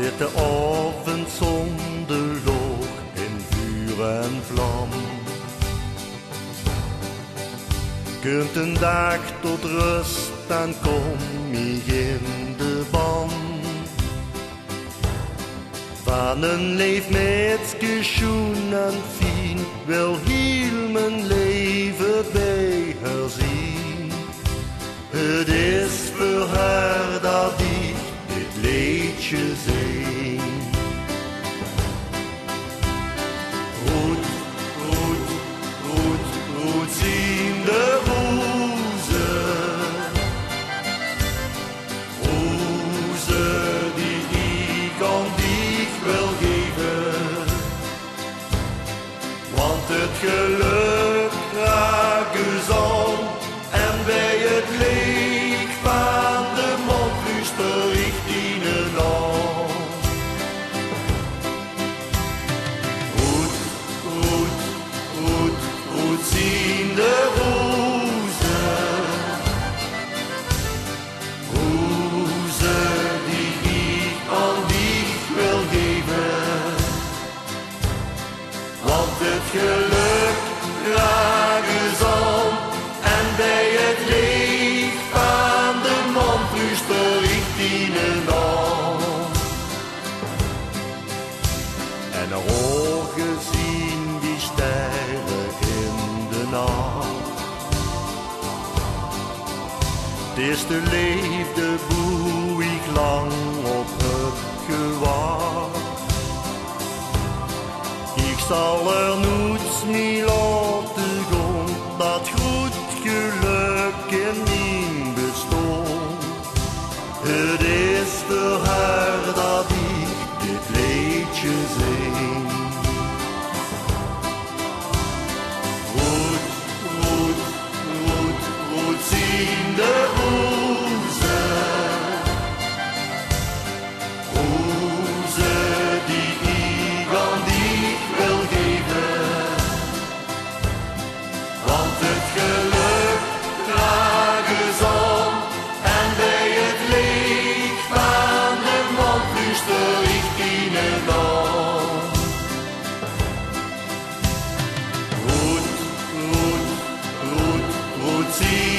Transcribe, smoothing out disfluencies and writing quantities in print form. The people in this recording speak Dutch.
zit de avond zonder loog in vuur en vlam. Kunt een dag tot rust en kom ik in de ban. Van een leef met geschoen en fien wil heel mijn leven bij haar zien. Het is voor haar dat ik dit liedje zing. Roet, roet, roet, roet zien de rozen. Rozen die ik aan dich wil geven. Want het geluk raakt u zon en bij het licht van de mond luister ik die aan. Roet, roet, roet, roet zien de rozen. Rozen die ik aan dich wil geven. Want het geluk raakt u zon en bij het licht van de mond luister ik die aan. En haar ogen zien die sterren in de nacht. Het is de liefde boe ik lang op heb gewacht. Ik zal er niets mee laten gaan, dat goed geluk in mijn bestond. Het is voor haar dat ik dit liedje zing. Roet, roet, roet, roet zien de rozen. Rozen die ik aan dich wil geven. Want het geluk draagt u zon en bij het licht van de mond luister ik die aan. Roet, roet, roet, roet zien